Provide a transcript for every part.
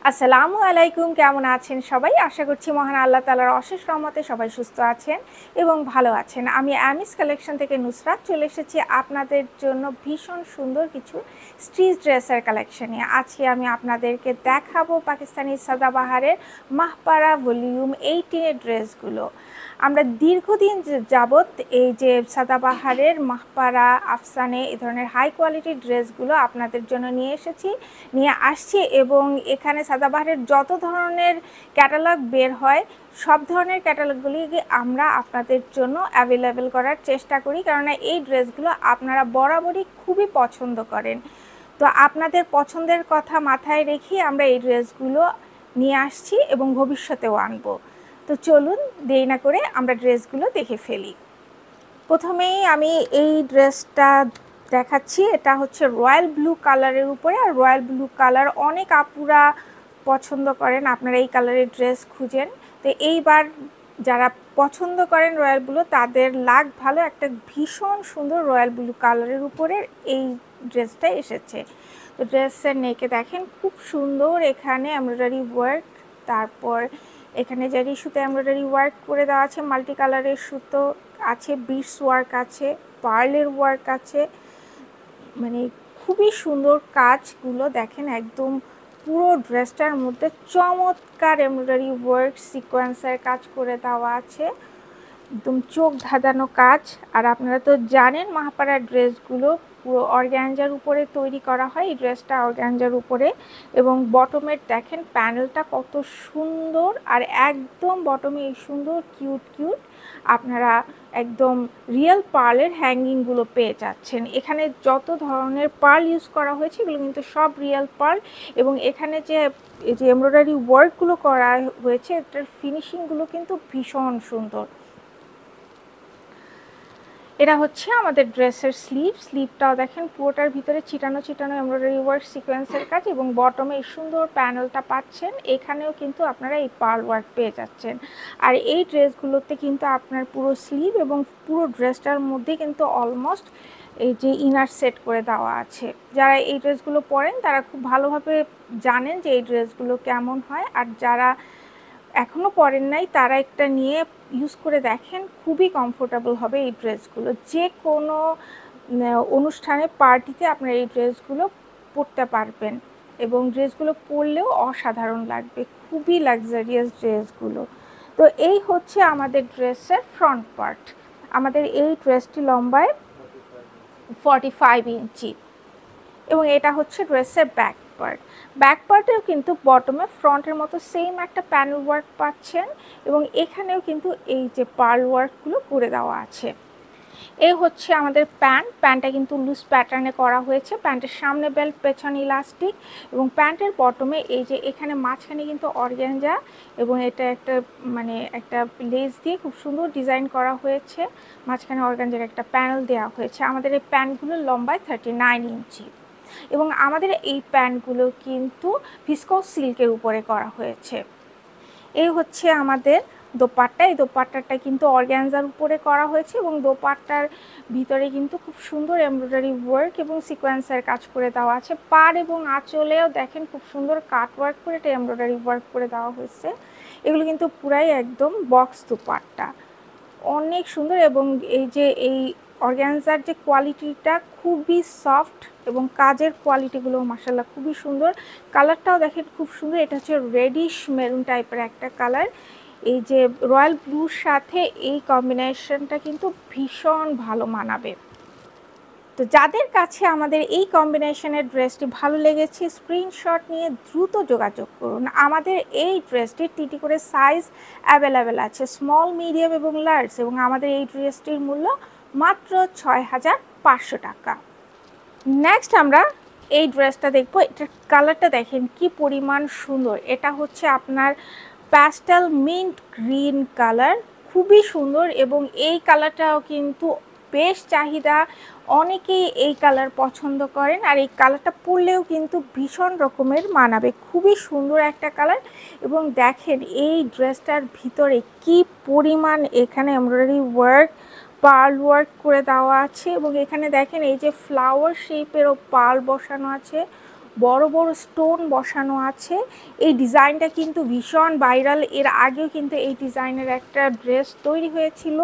আসসালামু আলাইকুম, কেমন আছেন সবাই? আশা করছি মহান আল্লাহ তাআলার অশেষ রহমতে সবাই সুস্থ আছেন এবং ভালো আছেন। আমি অ্যামিস কালেকশন থেকে নুসরাত চলে এসেছি আপনাদের জন্য ভীষণ সুন্দর কিছু স্ট্রিচ ড্রেসের কালেকশন নিয়ে। আজকে আমি আপনাদেরকে দেখাবো পাকিস্তানি সাদাবাহারের মাহপারা ভলিউম 18 এর ড্রেসগুলো। আমরা দীর্ঘদিন যাবৎ এই যে সাদাবাহারের মাহপারা, আফসানে এই ধরনের হাই কোয়ালিটির ড্রেসগুলো আপনাদের জন্য নিয়ে আসছি এবং এখানে সাদাবাহারের যত ধরনের ক্যাটালগ বের হয় সব ধরনের ক্যাটালগুলি আমরা আপনাদের জন্য অ্যাভেলেবেল করার চেষ্টা করি, কেননা এই ড্রেসগুলো আপনারা বরাবরই খুবই পছন্দ করেন। তো আপনাদের পছন্দের কথা মাথায় রেখে আমরা এই ড্রেসগুলো নিয়ে আসছি এবং ভবিষ্যতেও আনবো। তো চলুন দেরি না করে আমরা ড্রেসগুলো দেখে ফেলি। প্রথমেই আমি এই ড্রেসটা দেখাচ্ছি। এটা হচ্ছে রয়্যাল ব্লু কালারের উপরে, আর রয়্যাল ব্লু কালার অনেক আপুরা পছন্দ করেন, আপনারা এই কালারের ড্রেস খুঁজেন। তো এইবার যারা পছন্দ করেন রয়্যাল ব্লু তাদের লাক ভালো, একটা ভীষণ সুন্দর রয়্যাল ব্লু কালারের উপরে এই ড্রেসটা এসেছে। তো ড্রেসের নেকে দেখেন খুব সুন্দর এখানে এমব্রয়ডারি ওয়ার্ক, তারপর এখানে জারি সুতো এমব্রয়ডারি ওয়ার্ক করে দেওয়া আছে, মাল্টি কালারের সুতো আছে, বিটস ওয়ার্ক আছে, পার্লের ওয়ার্ক আছে, মানে খুবই সুন্দর কাজগুলো দেখেন। একদম পুরো ড্রেসটার মধ্যে চমৎকার এমব্রয়ডারি ওয়ার্ক সিকোয়েন্সের কাজ করে দেওয়া আছে, একদম চোখ ধাঁধানো কাজ। আর আপনারা তো জানেন মাহপাড়ার ড্রেসগুলো পুরো অর্গ্যানজার উপরে তৈরি করা হয়, এই ড্রেসটা অর্গ্যানজার উপরে। এবং বটমের দেখেন প্যানেলটা কত সুন্দর, আর একদম বটমে এই সুন্দর কিউট কিউট আপনারা একদম রিয়েল পার্লের হ্যাঙ্গিংগুলো পেয়ে যাচ্ছেন। এখানে যত ধরনের পার্ল ইউজ করা হয়েছে এগুলো কিন্তু সব রিয়েল পার্ল, এবং এখানে যে এমব্রয়ডারি ওয়ার্কগুলো করা হয়েছে এটার ফিনিশিংগুলো কিন্তু ভীষণ সুন্দর। এটা হচ্ছে আমাদের ড্রেসের স্লিভটাও দেখেন পুরোটার ভিতরে চিটানো চিটানো এমব্রয়ডারি ওয়ার্ক সিকোয়েন্সের কাজ, এবং বটমে এই সুন্দর প্যানেলটা পাচ্ছেন। এখানেও কিন্তু আপনারা এই পার্ল ওয়ার্ক পেয়ে যাচ্ছেন। আর এই ড্রেসগুলোতে কিন্তু আপনার পুরো স্লিভ এবং পুরো ড্রেসটার মধ্যে কিন্তু অলমোস্ট এই যে ইনার সেট করে দেওয়া আছে। যারা এই ড্রেসগুলো পরেন তারা খুব ভালোভাবে জানেন যে এই ড্রেসগুলো কেমন হয়, আর যারা এখনও পরেন নাই তারা একটা নিয়ে ইউজ করে দেখেন, খুবই কমফোর্টেবল হবে এই ড্রেসগুলো। যে কোনো অনুষ্ঠানে পার্টিতে আপনারা এই ড্রেসগুলো পরতে পারবেন, এবং ড্রেসগুলো পরলেও অসাধারণ লাগবে, খুবই লাক্সারিয়াস ড্রেসগুলো। তো এই হচ্ছে আমাদের ড্রেসের ফ্রন্ট পার্ট। আমাদের এই ড্রেসটি লম্বায় 45 ইঞ্চি, এবং এটা হচ্ছে ড্রেসের ব্যাক পার্টেও কিন্তু বটমে ফ্রন্টের মতো সেম একটা প্যানেল ওয়ার্ক পাচ্ছেন, এবং এখানেও কিন্তু এই যে পার্ল ওয়ার্কগুলো করে দেওয়া আছে। এই হচ্ছে আমাদের প্যান্টটা কিন্তু লুজ প্যাটার্নে করা হয়েছে, প্যান্টের সামনে বেল্ট পেছনে ইলাস্টিক, এবং প্যান্টের বটমে এই যে এখানে মাঝখানে কিন্তু অর্গ্যানজা, এবং এটা একটা একটা লেস দিয়ে খুব সুন্দর ডিজাইন করা হয়েছে, মাঝখানে অর্গ্যানজার একটা প্যানেল দেওয়া হয়েছে। আমাদের এই প্যান্টগুলোর লম্বায় 39 ইঞ্চি, এবং আমাদের এই প্যান্টগুলো কিন্তু ভিসকস সিল্কের উপরে করা হয়েছে। এই হচ্ছে আমাদের দোপাট্টা। এই দোপাট্টাটা কিন্তু অর্গ্যানজার উপরে করা হয়েছে, এবং দোপাট্টার ভিতরে কিন্তু খুব সুন্দর এমব্রয়ডারি ওয়ার্ক এবং সিকোয়েন্সের কাজ করে দেওয়া আছে। পাড় এবং আঁচলেও দেখেন খুব সুন্দর কাট ওয়ার্ক করে এটা এমব্রয়ডারি ওয়ার্ক করে দেওয়া হয়েছে। এগুলো কিন্তু পুরাই একদম বক্স দোপাট্টা, অনেক সুন্দর। এবং এই অর্গ্যানজার যে কোয়ালিটিটা খুবই সফট, এবং কাজের কোয়ালিটিগুলো মাশাআল্লাহ খুবই সুন্দর। কালারটাও দেখেন খুব সুন্দর, এটা হচ্ছে রেডিশ মেরুন টাইপের একটা কালার। এই যে রয়্যাল ব্লুর সাথে এই কম্বিনেশনটা কিন্তু ভীষণ ভালো মানাবে। তো যাদের কাছে আমাদের এই কম্বিনেশনের ড্রেসটি ভালো লেগেছে স্ক্রিনশট নিয়ে দ্রুত যোগাযোগ করুন। আমাদের এই ড্রেসটির টিটি করে সাইজ অ্যাভেলেবেল আছে, স্মল, মিডিয়াম এবং লার্জ, এবং আমাদের এই ড্রেসটির মূল্য মাত্র 6500 টাকা। নেক্সট আমরা এই ড্রেসটা দেখবো। এটার কালারটা দেখেন কি পরিমাণ সুন্দর। এটা হচ্ছে আপনার প্যাস্টেল মিন্ট গ্রিন কালার, খুবই সুন্দর, এবং এই কালারটাও কিন্তু বেশ চাহিদা, অনেকেই এই কালার পছন্দ করেন, আর এই কালারটা পরলেও কিন্তু ভীষণ রকমের মানাবে, খুবই সুন্দর একটা কালার। এবং দেখেন এই ড্রেসটার ভিতরে কি পরিমাণ এখানে এমব্রয়ডারি ওয়ার্ক, পার্ল ওয়ার্ক করে দেওয়া আছে, এবং এখানে দেখেন এই যে ফ্লাওয়ার শেপেরও পার্ল বসানো আছে, বড় বড় স্টোন বসানো আছে। এই ডিজাইনটা কিন্তু ভীষণ ভাইরাল, এর আগেও কিন্তু এই ডিজাইনের একটা ড্রেস তৈরি হয়েছিল,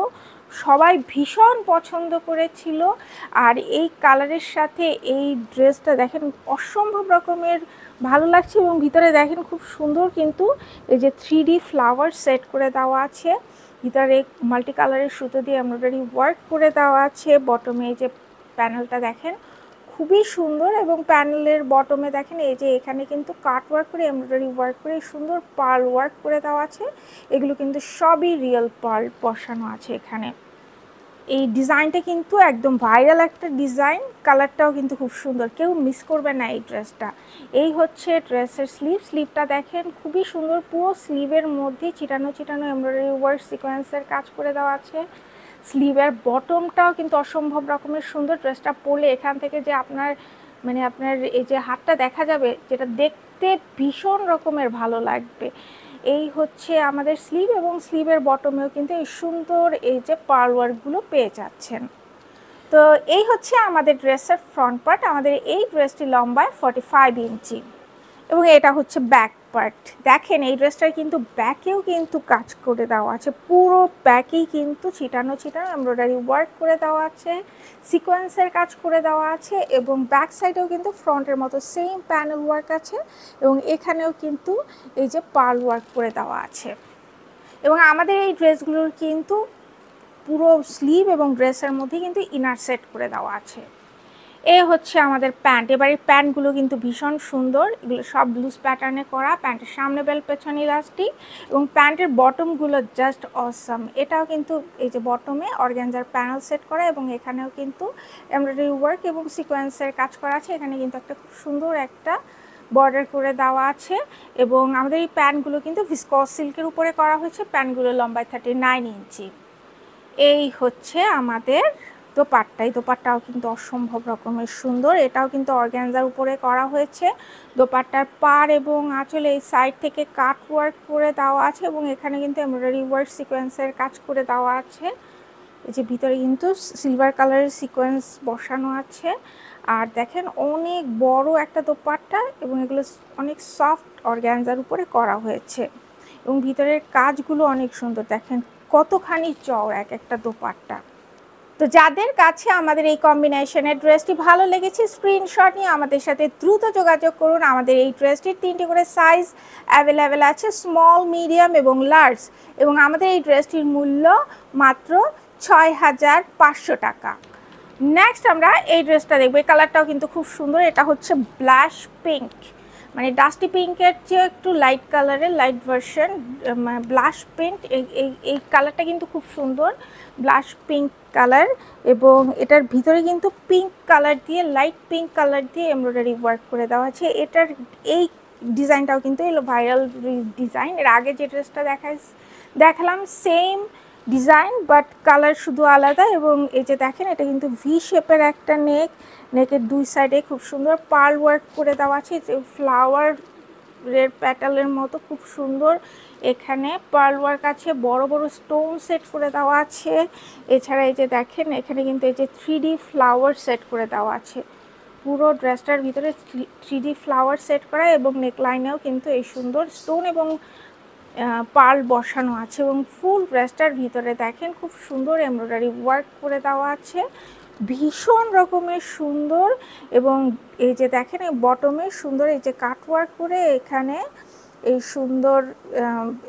সবাই ভীষণ পছন্দ করেছিল। আর এই কালারের সাথে এই ড্রেসটা দেখেন অসম্ভব রকমের ভালো লাগছে, এবং ভিতরে দেখেন খুব সুন্দর কিন্তু এই যে 3D ফ্লাওয়ার সেট করে দেওয়া আছে, ভিতরে মাল্টি কালারের সুতো দিয়ে এমব্রয়ডারি ওয়ার্ক করে দেওয়া আছে। বটমে এই যে প্যানেলটা দেখেন খুবই সুন্দর, এবং প্যানেলের বটমে দেখেন এই যে এখানে কিন্তু কাট ওয়ার্ক করে এমব্রয়ডারি ওয়ার্ক করে সুন্দর পার্ল ওয়ার্ক করে দেওয়া আছে। এগুলো কিন্তু সবই রিয়েল পার্ল বসানো আছে এখানে। এই ডিজাইনটা কিন্তু একদম ভাইরাল একটা ডিজাইন, কালারটাও কিন্তু খুব সুন্দর, কেউ মিস করবে না এই ড্রেসটা। এই হচ্ছে ড্রেসের স্লিভটা দেখেন খুবই সুন্দর, পুরো স্লিভের মধ্যে চিটানো চিটানো এমব্রয়ডারি ওয়ার্ক সিকোয়েন্সের কাজ করে দেওয়া আছে। স্লিভের বটমটাও কিন্তু অসম্ভব রকমের সুন্দর, ড্রেসটা পরলে এখান থেকে যে আপনার এই যে হাতটা দেখা যাবে, যেটা দেখতে ভীষণ রকমের ভালো লাগবে। এই হচ্ছে আমাদের স্লিভ, এবং স্লিভের বটমেও কিন্তু এই সুন্দর এই যে পার্ল ওয়ার্কগুলো পেয়ে যাচ্ছেন। তো এই হচ্ছে আমাদের ড্রেসের ফ্রন্ট পার্ট। আমাদের এই ড্রেসটি লম্বায় 45 ইঞ্চি, এবং এটা হচ্ছে ব্যাক পার্ট। দেখেন এই ড্রেসটার কিন্তু ব্যাকেও কিন্তু কাজ করে দেওয়া আছে, পুরো ব্যাকেই কিন্তু ছিটানো ছিটানো এমব্রয়ডারি ওয়ার্ক করে দেওয়া আছে, সিকোয়েন্সের কাজ করে দেওয়া আছে, এবং ব্যাক সাইডেও কিন্তু ফ্রন্টের মতো সেম প্যানেল ওয়ার্ক আছে, এবং এখানেও কিন্তু এই যে পার্ল ওয়ার্ক করে দেওয়া আছে। এবং আমাদের এই ড্রেসগুলোর কিন্তু পুরো স্লিভ এবং ড্রেসের মধ্যে কিন্তু ইনার সেট করে দেওয়া আছে। এ হচ্ছে আমাদের প্যান্ট। এবার এই প্যান্টগুলো কিন্তু ভীষণ সুন্দর, এগুলো সব ব্লুজ প্যাটার্নে করা, প্যান্টের সামনে বেল্ট পেছনে ইলাস্টিক, এবং প্যান্টের বটমগুলো জাস্ট অসাম। এটাও কিন্তু এই যে বটমে অর্গানজার প্যানেল সেট করা, এবং এখানেও কিন্তু এমব্রয়ডারি ওয়ার্ক এবং সিকোয়েন্সের কাজ করা আছে। এখানে কিন্তু একটা খুব সুন্দর একটা বর্ডার করে দেওয়া আছে, এবং আমাদের এই প্যান্টগুলো কিন্তু ভিসকস সিল্কের উপরে করা হয়েছে। প্যান্টগুলো লম্বায় 39 ইঞ্চি। এই হচ্ছে আমাদের দোপাট্টাও কিন্তু অসম্ভব রকমের সুন্দর, এটাও কিন্তু অর্গানজার উপরে করা হয়েছে। দোপাট্টার পাড় এবং আঁচলে এই সাইড থেকে কাট ওয়ার্ক করে দেওয়া আছে, এবং এখানে কিন্তু এমব্রয়ডারি ওয়ার্ক সিকোয়েন্সের কাজ করে দেওয়া আছে। এই যে ভিতরে কিন্তু সিলভার কালারের সিকোয়েন্স বসানো আছে। আর দেখেন অনেক বড় একটা দোপাট্টা, এবং এগুলো অনেক সফট অর্গানজার উপরে করা হয়েছে, এবং ভিতরের কাজগুলো অনেক সুন্দর। দেখেন কতখানি চওড়া এক একটা দোপাট্টা। তো যাদের কাছে আমাদের এই কম্বিনেশনের ড্রেসটি ভালো লেগেছে, স্ক্রিনশট নিয়ে আমাদের সাথে দ্রুত যোগাযোগ করুন। আমাদের এই ড্রেসটির 3টি করে সাইজ অ্যাভেলেবেল আছে, স্মল, মিডিয়াম এবং লার্জ, এবং আমাদের এই ড্রেসটির মূল্য মাত্র 6,500 টাকা। নেক্সট আমরা এই ড্রেসটা দেখবো, এই কালারটাও কিন্তু খুব সুন্দর। এটা হচ্ছে ব্লাশ পিঙ্ক, মানে ডাস্টি পিঙ্কের চেয়ে একটু লাইট কালারের লাইট ভার্সন, ব্লাশ পিঙ্ক। এই কালারটা কিন্তু খুব সুন্দর, ব্লাশ পিঙ্ক কালার, এবং এটার ভিতরে কিন্তু পিঙ্ক কালার দিয়ে, লাইট পিঙ্ক কালার দিয়ে এমব্রয়ডারি ওয়ার্ক করে দেওয়া আছে। এটার এই ডিজাইনটাও কিন্তু এলো ভাইরাল ডিজাইন। এর আগে যে ড্রেসটা দেখালাম সেম ডিজাইন, বাট কালার শুধু আলাদা। এবং এই যে দেখেন এটা কিন্তু ভি শেপের একটা নেকের দুই সাইডে খুব সুন্দর পার্ল ওয়ার্ক করে দেওয়া আছে, যে ফ্লাওয়ারের প্যাটার্নের মতো খুব সুন্দর। এখানে পার্ল ওয়ার্ক আছে, বড় বড় স্টোন সেট করে দেওয়া আছে। এছাড়া এই যে দেখেন এখানে কিন্তু এই যে 3D ফ্লাওয়ার সেট করে দেওয়া আছে, পুরো ড্রেসটার ভিতরে 3D ফ্লাওয়ার সেট করা, এবং নেকলাইনেও কিন্তু এই সুন্দর স্টোন এবং পার্ল বসানো আছে, এবং ফুল ড্রেসটার ভিতরে দেখেন খুব সুন্দর এমব্রয়ডারি ওয়ার্ক করে দেওয়া আছে, ভীষণ রকমের সুন্দর। এবং এই যে দেখেন এই বটমে সুন্দর এই যে কাট ওয়ার্ক করে এখানে এই সুন্দর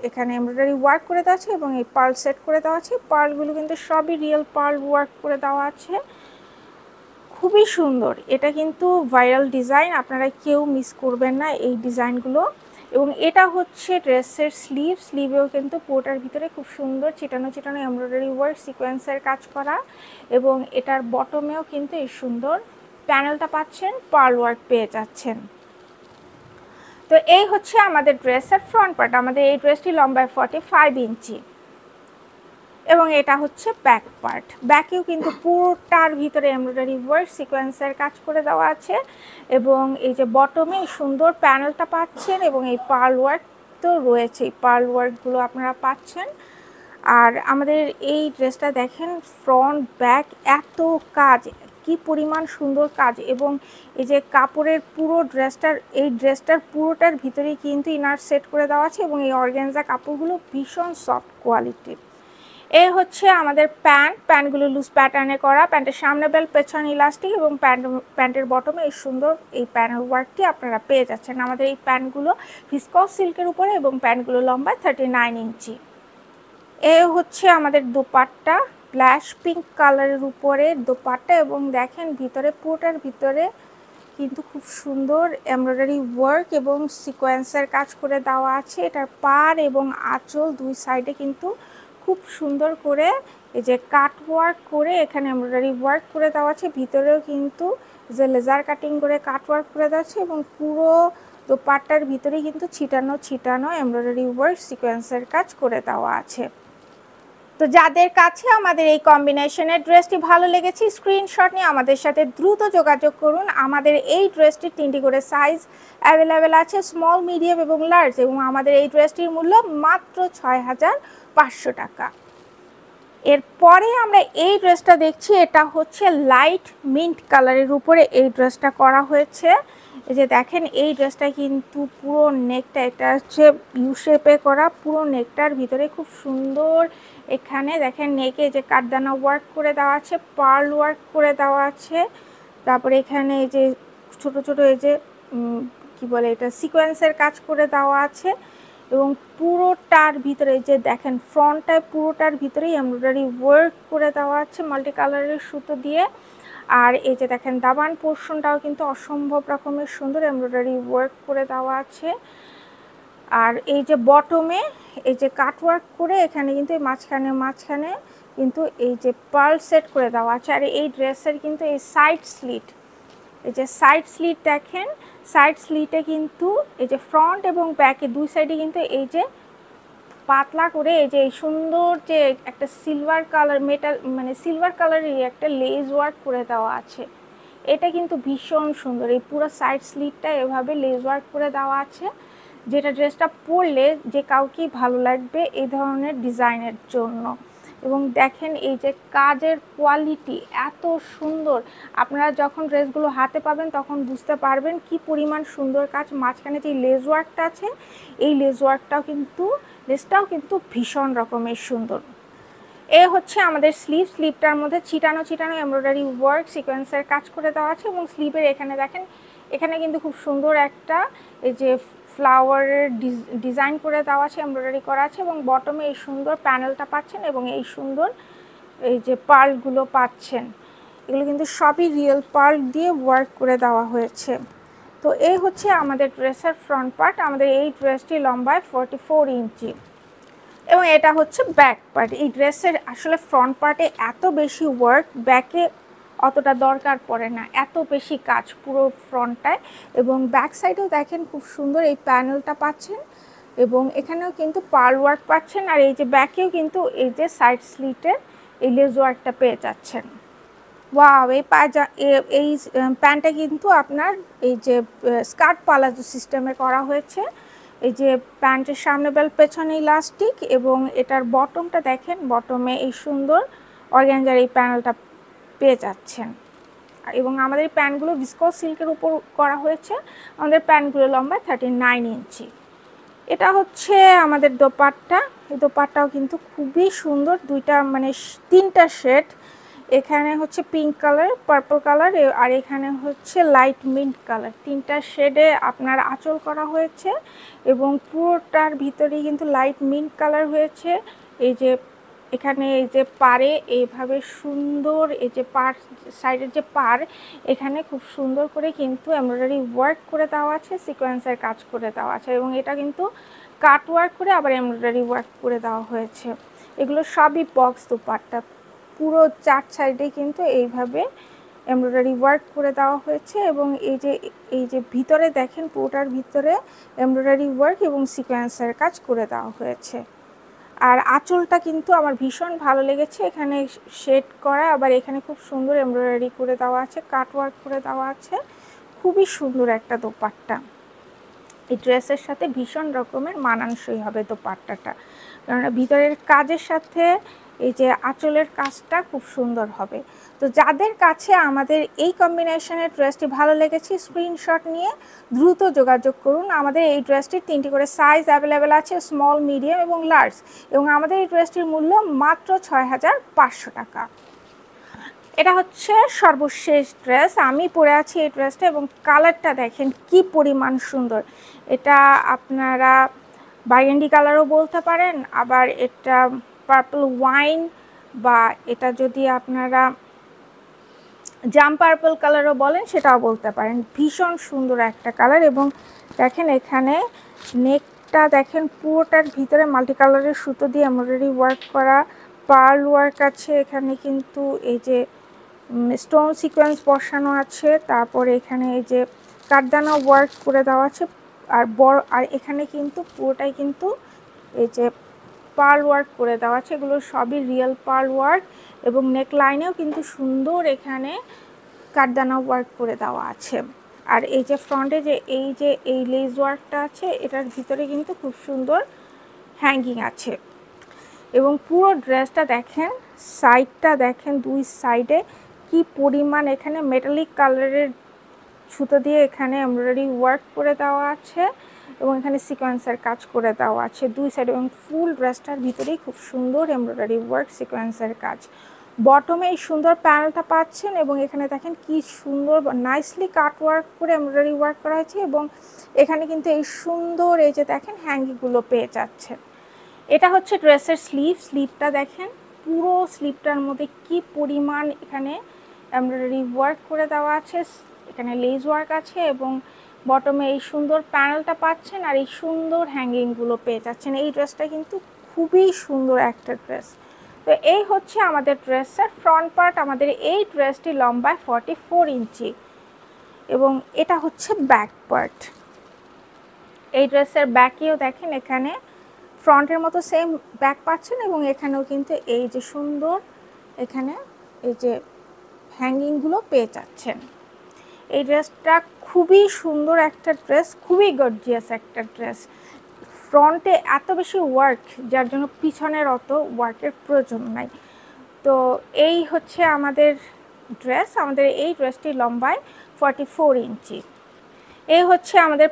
এখানে এমব্রয়ডারি ওয়ার্ক করে দেওয়া আছে, এবং এই পার্ল সেট করে দেওয়া আছে। পার্লগুলো কিন্তু সবই রিয়েল পার্ল ওয়ার্ক করে দেওয়া আছে, খুবই সুন্দর। এটা কিন্তু ভাইরাল ডিজাইন, আপনারা কেউ মিস করবেন না এই ডিজাইনগুলো। এবং এটা হচ্ছে ড্রেসের স্লিভেও কিন্তু পুরোটার ভিতরে খুব সুন্দর চিটানো চিটানো এমব্রয়ডারি ওয়ার্ক সিকোয়েন্সের কাজ করা, এবং এটার বটমেও কিন্তু এই সুন্দর প্যানেলটা পাচ্ছেন, পার্ল ওয়ার্ক পেয়ে যাচ্ছেন। তো এই হচ্ছে আমাদের ড্রেসের ফ্রন্ট পার্ট। আমাদের এই ড্রেসটি লম্বায় 45 ইঞ্চি, এবং এটা হচ্ছে ব্যাক পার্ট। ব্যাকেও কিন্তু পুরোটার ভিতরে এমব্রয়ডারি ওয়ার্ক সিকোয়েন্সের কাজ করে দেওয়া আছে, এবং এই যে বটমে সুন্দর প্যানেলটা পাচ্ছেন, এবং এই পার্ল ওয়ার্ক তো রয়েছে, এই পার্ল ওয়ার্কগুলো আপনারা পাচ্ছেন। আর আমাদের এই ড্রেসটা দেখেন ফ্রন্ট ব্যাক এত কাজ, কি পরিমাণ সুন্দর কাজ, এবং এই যে কাপড়ের পুরো ড্রেসটার, এই ড্রেসটার পুরোটার ভিতরেই কিন্তু ইনার সেট করে দেওয়া আছে, এবং এই অর্গানজা কাপড়গুলো ভীষণ সফট কোয়ালিটির। এই হচ্ছে আমাদের প্যান্টগুলো লুজ প্যাটার্নে করা, প্যান্টের সামনে বেল্ট, পেছনে ইলাস্টিক, এবং প্যান্টের বটমে এই সুন্দর এই প্যানেল ওয়ার্কটি আপনারা পেয়ে যাচ্ছেন। আমাদের এই প্যান্টগুলো ভিসকস সিল্কের উপরে, এবং প্যান্টগুলো লম্বায় 39 ইঞ্চি। এ হচ্ছে আমাদের দোপাট্টা, ব্ল্যাশ পিঙ্ক কালারের উপরে দোপাট্টা, এবং দেখেন ভিতরে পুরোটার ভিতরে কিন্তু খুব সুন্দর এমব্রয়ডারি ওয়ার্ক এবং সিকোয়েন্সের কাজ করে দেওয়া আছে। এটার পাড় এবং আঁচল দুই সাইডে কিন্তু খুব সুন্দর করে এই যে কাট ওয়ার্ক করে এখানে এমব্রয়ডারি ওয়ার্ক করে দেওয়া আছে। ভিতরেও কিন্তু যে লেজার কাটিং করে কাট ওয়ার্ক করে দেওয়া আছে, এবং পুরো দোপাট্টার ভিতরে কিন্তু ছিটানো ছিটানো এমব্রয়ডারি ওয়ার্ক সিকোয়েন্সের কাজ করে দেওয়া আছে। তো যাদের কাছে আমাদের এই কম্বিনেশনের ড্রেসটি ভালো লেগেছে, স্ক্রিনশট নিয়ে আমাদের সাথে দ্রুত যোগাযোগ করুন। আমাদের এই ড্রেসটির 3টি করে সাইজ অ্যাভেলেবেল আছে, স্মল, মিডিয়াম এবং লার্জ, এবং আমাদের এই ড্রেসটির মূল্য মাত্র 6500 টাকা। এরপরে আমরা এই ড্রেসটা দেখছি, এটা হচ্ছে লাইট মিন্ট কালারের উপরে এই ড্রেসটা করা হয়েছে। এই যে দেখেন এই ড্রেসটা কিন্তু পুরো নেকটা, এটা হচ্ছে ইউ শেপে করা, পুরো নেকটার ভিতরে খুব সুন্দর এখানে দেখেন নেকে যে কাঠদানা ওয়ার্ক করে দেওয়া আছে, পার্ল ওয়ার্ক করে দেওয়া আছে, তারপরে এখানে এই যে ছোট ছোট এই যে কি বলে এটা সিকোয়েন্সের কাজ করে দেওয়া আছে, এবং পুরোটার ভিতরে যে দেখেন ফ্রন্টটায় পুরোটার ভিতরেই এমব্রয়ডারি ওয়ার্ক করে দেওয়া আছে মাল্টি কালারের সুতো দিয়ে। আর এই যে দেখেন দাবান পোর্শনটাও কিন্তু অসম্ভব রকমের সুন্দর এমব্রয়ডারি ওয়ার্ক করে দেওয়া আছে। আর এই যে বটমে এই যে কাটওয়ার্ক করে এখানে কিন্তু এই মাঝখানে কিন্তু এই যে পার্ল সেট করে দেওয়া আছে। আর এই ড্রেসের কিন্তু এই সাইড স্লিট, এই যে সাইড স্লিট দেখেন, সাইড স্লিটে কিন্তু এই যে ফ্রন্ট এবং ব্যাকে দুই সাইডে কিন্তু এই যে পাতলা করে এই যে সুন্দর যে একটা সিলভার কালার মেটাল মানে সিলভার কালারের একটা লেজ ওয়ার্ক করে দেওয়া আছে। এটা কিন্তু ভীষণ সুন্দর, এই পুরো সাইড স্লিটটা এভাবে লেজ ওয়ার্ক করে দেওয়া আছে, যেটা ড্রেসটা পরলে যে কাউকেই ভালো লাগবে এই ধরনের ডিজাইনের জন্য। এবং দেখেন এই যে কাজের কোয়ালিটি এত সুন্দর, আপনারা যখন ড্রেসগুলো হাতে পাবেন তখন বুঝতে পারবেন কি পরিমাণ সুন্দর কাজ। মাঝখানে যে লেজ ওয়ার্কটা আছে, এই লেজ ওয়ার্কটাও কিন্তু ভীষণ রকমের সুন্দর। এ হচ্ছে আমাদের স্লিপটার মধ্যে ছিটানো এমব্রয়ডারি ওয়ার্ক সিকোয়েন্সের কাজ করে দেওয়া আছে, এবং স্লিভের এখানে দেখেন এখানে কিন্তু খুব সুন্দর একটা এই যে ফ্লাওয়ারের ডিজাইন করে দেওয়া আছে, এমব্রয়ডারি করা আছে, এবং বটমে এই সুন্দর প্যানেলটা পাচ্ছেন, এবং এই সুন্দর এই যে পার্লগুলো পাচ্ছেন। এগুলো কিন্তু সবই রিয়েল পার্ল দিয়ে ওয়ার্ক করে দেওয়া হয়েছে। তো এই হচ্ছে আমাদের ড্রেসের ফ্রন্ট পার্ট। আমাদের এই ড্রেসটি লম্বায় 44 ইঞ্চি, এবং এটা হচ্ছে ব্যাক পার্ট। এই ড্রেসের আসলে ফ্রন্ট পার্টে এত বেশি ওয়ার্ক, ব্যাকে অতটা দরকার পড়ে না, এত বেশি কাজ পুরো ফ্রন্টটায়। এবং ব্যাক সাইডেও দেখেন খুব সুন্দর এই প্যানেলটা পাচ্ছেন, এবং এখানেও কিন্তু পার্ল ওয়ার্ক পাচ্ছেন। আর এই যে ব্যাকেও কিন্তু এই যে সাইড স্লিটের এই লেজ ওয়ার্কটা পেয়ে যাচ্ছেন। ওয়াও, এই এই প্যান্টটা কিন্তু আপনার এই যে স্কার্ট পালাজো সিস্টেমে করা হয়েছে। এই যে প্যান্টের সামনে বেল্ট, পেছনে ইলাস্টিক, এবং এটার বটমটা দেখেন, বটমে এই সুন্দর অর্গানজার এই প্যানেলটা পেয়ে যাচ্ছেন। এবং আমাদের এই প্যান্টগুলো ভিসকস সিল্কের উপর করা হয়েছে। আমাদের প্যান্টগুলো লম্বায় 39 ইঞ্চি। এটা হচ্ছে আমাদের দোপাট্টা। এই দোপাট্টাও কিন্তু খুবই সুন্দর, দুইটা মানে 3টা শেড, এখানে হচ্ছে পিঙ্ক কালার, পার্পল কালার, আর এখানে হচ্ছে লাইট মিন্ট কালার, 3টা শেডে আপনার আঁচল করা হয়েছে, এবং পুরোটার ভিতরে কিন্তু লাইট মিন্ট কালার হয়েছে। এই যে এখানে এই যে পাড়ে এইভাবে সুন্দর এই যে সাইডের যে পাড়, এখানে খুব সুন্দর করে কিন্তু এমব্রয়ডারি ওয়ার্ক করে দেওয়া আছে, সিকোয়েন্সের কাজ করে দেওয়া আছে, এবং এটা কিন্তু কাট ওয়ার্ক করে আবার এমব্রয়ডারি ওয়ার্ক করে দেওয়া হয়েছে। এগুলো সবই বক্স দোপাট্টা, পুরো 4 সাইডে কিন্তু এইভাবে এমব্রয়ডারি ওয়ার্ক করে দেওয়া হয়েছে, এবং এই যে ভিতরে দেখেন পুরোটার ভিতরে এমব্রয়ডারি ওয়ার্ক এবং সিকোয়েন্সের কাজ করে দেওয়া হয়েছে। আর আঁচলটা কিন্তু আমার ভীষণ ভালো লেগেছে, এখানে শেড করা, আবার এখানে খুব সুন্দর এমব্রয়ডারি করে দেওয়া আছে, কাট ওয়ার্ক করে দেওয়া আছে। খুবই সুন্দর একটা দোপাট্টা, এই ড্রেসের সাথে ভীষণ রকমের মানানসই হবে দোপাট্টাটা, কারণ ভিতরের কাজের সাথে এই যে আঁচলের কাজটা খুব সুন্দর হবে। তো যাদের কাছে আমাদের এই কম্বিনেশনের ড্রেসটি ভালো লেগেছে স্ক্রিনশট নিয়ে দ্রুত যোগাযোগ করুন। আমাদের এই ড্রেসটির 3টি করে সাইজ অ্যাভেলেবেল আছে, স্মল, মিডিয়াম এবং লার্জ, এবং আমাদের এই ড্রেসটির মূল্য মাত্র 6500 টাকা। এটা হচ্ছে সর্বশেষ ড্রেস, আমি পরে আছি এই ড্রেসটা, এবং কালারটা দেখেন কি পরিমাণ সুন্দর। এটা আপনারা বার্গেন্ডি কালারও বলতে পারেন, আবার এটা পার্পল ওয়াইন, বা এটা যদি আপনারা জাম পার্পল কালারও বলেন সেটাও বলতে পারেন। ভীষণ সুন্দর একটা কালার, এবং দেখেন এখানে নেকটা দেখেন পুরোটার ভিতরে মাল্টি কালারের সুতো দিয়ে এমব্রয়ডারি ওয়ার্ক করা, পার্ল ওয়ার্ক আছে এখানে, কিন্তু এই যে স্টোন সিকোয়েন্স বসানো আছে, তারপরে এখানে এই যে কাঠদানা ওয়ার্ক করে দেওয়া আছে, আর এখানে কিন্তু পুরোটাই কিন্তু এই যে পার্ল ওয়ার্ক করে দেওয়া আছে, এগুলো সবই রিয়েল পার্ল ওয়ার্ক, এবং নেক লাইনেও কিন্তু সুন্দর এখানে কাঠদানা ওয়ার্ক করে দেওয়া আছে। আর এই যে ফ্রন্টে যে এই লেস ওয়ার্কটা আছে, এটার ভিতরে কিন্তু খুব সুন্দর হ্যাঙ্গিং আছে। এবং পুরো ড্রেসটা দেখেন, সাইডটা দেখেন, দুই সাইডে কি পরিমাণ এখানে মেটালিক কালারের সুতো দিয়ে এখানে এমব্রয়ডারি ওয়ার্ক করে দেওয়া আছে, এবং এখানে সিকোয়েন্সের কাজ করে দেওয়া আছে দুই সাইড, এবং ফুল ড্রেসটার ভিতরেই খুব সুন্দর এমব্রয়ডারি ওয়ার্ক, সিকোয়েন্সের কাজ। বটমে এই সুন্দর প্যানেলটা পাচ্ছেন, এবং এখানে দেখেন কি সুন্দর নাইসলি কাট ওয়ার্ক করে এমব্রয়ডারি ওয়ার্ক করা হয়েছে, এবং এখানে কিন্তু এই সুন্দর এই যে দেখেন হ্যাঙ্গিংগুলো পেয়ে যাচ্ছেন। এটা হচ্ছে ড্রেসের স্লিভটা দেখেন, পুরো স্লিভটার মধ্যে কি পরিমাণ এখানে এমব্রয়ডারি ওয়ার্ক করে দেওয়া আছে, এখানে লেস ওয়ার্ক আছে, এবং বটমে এই সুন্দর প্যানেলটা পাচ্ছেন, আর এই সুন্দর হ্যাঙ্গিংগুলো পেয়ে যাচ্ছেন। এই ড্রেসটা কিন্তু খুবই সুন্দর একটা ড্রেস। তো এই হচ্ছে আমাদের ড্রেসের ফ্রন্ট পার্ট। আমাদের এই ড্রেসটি লম্বায় 44 ইঞ্চি, এবং এটা হচ্ছে ব্যাক পার্ট। এই ড্রেসের ব্যাকেও দেখেন এখানে ফ্রন্টের মতো সেম ব্যাক পাচ্ছেন, এবং এখানেও কিন্তু এই যে সুন্দর এখানে এই যে হ্যাঙ্গিংগুলো পেয়ে যাচ্ছেন। এই ড্রেসটা খুবই সুন্দর একটা ড্রেস, খুবই গর্জিয়াস একটা ড্রেস। ফ্রন্টে এত বেশি ওয়ার্ক, যার জন্য পিছনের অত ওয়ার্কের প্রয়োজন নাই। তো এই হচ্ছে আমাদের ড্রেস। আমাদের এই ড্রেসটি লম্বায় 44 ইঞ্চি। এই হচ্ছে আমাদের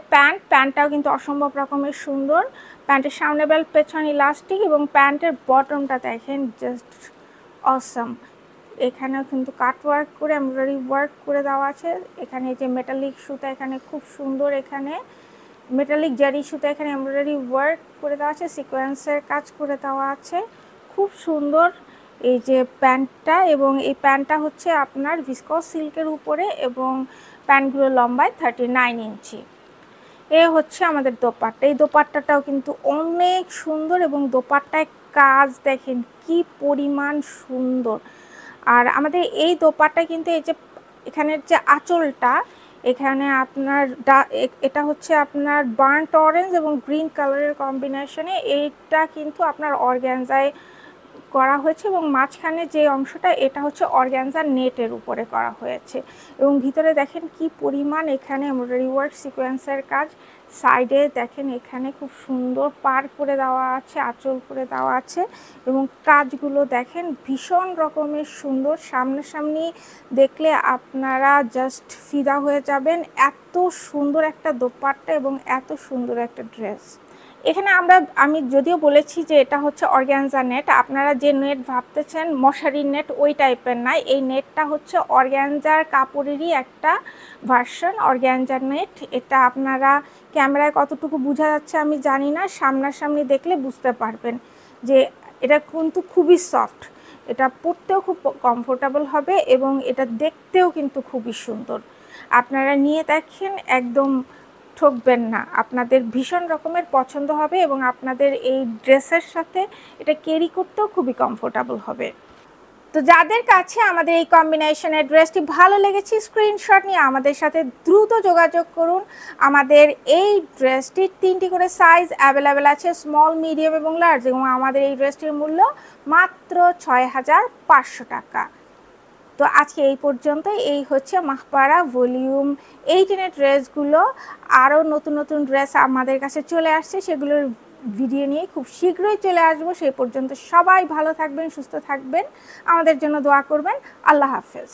প্যান্টটাও কিন্তু অসম্ভব রকমের সুন্দর। প্যান্টের সামনে বেল্ট, পেছনে ইলাস্টিক, এবং প্যান্টের বটমটা দেখেন জাস্ট অসম। এখানেও কিন্তু কাট ওয়ার্ক করে এমব্রয়ডারি ওয়ার্ক করে দেওয়া আছে। এখানে যে মেটালিক সুতা, এখানে খুব সুন্দর এখানে মেটালিক জারি সুতা এখানে এমব্রয়ডারি ওয়ার্ক করে দেওয়া আছে, সিকোয়েন্সের কাজ করে দেওয়া আছে, খুব সুন্দর এই যে প্যান্টটা। এবং এই প্যান্টটা হচ্ছে আপনার ভিসকস সিল্কের উপরে, এবং প্যান্টগুলো লম্বায় 39 ইঞ্চি। এ হচ্ছে আমাদের দোপাট্টা। এই দোপাট্টাটাও কিন্তু অনেক সুন্দর, এবং দোপাট্টায় কাজ দেখেন কি পরিমাণ সুন্দর। আর আমাদের এই দোপাট্টা কিন্তু এই যে এখানের যে আঁচলটা, এখানে আপনার এটা হচ্ছে আপনার বার্ন্ট অরেঞ্জ এবং গ্রিন কালারের কম্বিনেশনে, এইটা কিন্তু আপনার অর্গ্যানজায় করা হয়েছে, এবং মাঝখানে যে অংশটা এটা হচ্ছে অর্গ্যানজা নেটের উপরে করা হয়েছে, এবং ভিতরে দেখেন কি পরিমাণ এখানে এমব্রয়ডারি ওয়ার্ক, সিকোয়েন্সের কাজ। সাইডে দেখেন এখানে খুব সুন্দর পার করে দেওয়া আছে, আঁচল করে দেওয়া আছে, এবং কাজগুলো দেখেন ভীষণ রকমের সুন্দর। সামনাসামনি দেখলে আপনারা জাস্ট ফিদা হয়ে যাবেন, এত সুন্দর একটা দোপাট্টা এবং এত সুন্দর একটা ড্রেস। এখানে আমি যদিও বলেছি যে এটা হচ্ছে অর্গ্যানজা নেট, আপনারা যে নেট ভাবতেছেন মশারির নেট, ওই টাইপের নাই। এই নেটটা হচ্ছে অর্গ্যানজার কাপড়েরই একটা ভার্সন, অর্গ্যানজা নেট। এটা আপনারা ক্যামেরায় কতটুকু বোঝা যাচ্ছে আমি জানি না, সামনাসামনি দেখলে বুঝতে পারবেন যে এটা কিন্তু খুবই সফট, এটা পরতেও খুব কমফোর্টেবল হবে, এবং এটা দেখতেও কিন্তু খুবই সুন্দর। আপনারা নিয়ে দেখেন, একদম ঠকবেন না, আপনাদের ভীষণ রকমের পছন্দ হবে, এবং আপনাদের এই ড্রেসের সাথে এটা ক্যারি করতেও খুবই কমফোর্টেবল হবে। তো যাদের কাছে আমাদের এই কম্বিনেশনের ড্রেসটি ভালো লেগেছে স্ক্রিনশট নিয়ে আমাদের সাথে দ্রুত যোগাযোগ করুন। আমাদের এই ড্রেসটির 3টি করে সাইজ অ্যাভেলেবেল আছে, স্মল, মিডিয়াম এবং লার্জ, এবং আমাদের এই ড্রেসটির মূল্য মাত্র 6500 টাকা। তো আজকে এই পর্যন্ত। এই হচ্ছে মাহপারা ভলিউম 18-এর ড্রেসগুলো। আরও নতুন নতুন ড্রেস আমাদের কাছে চলে আসছে, সেগুলোর ভিডিও নিয়ে খুব শীঘ্রই চলে আসবো। সেই পর্যন্ত সবাই ভালো থাকবেন, সুস্থ থাকবেন, আমাদের জন্য দোয়া করবেন। আল্লাহ হাফেজ।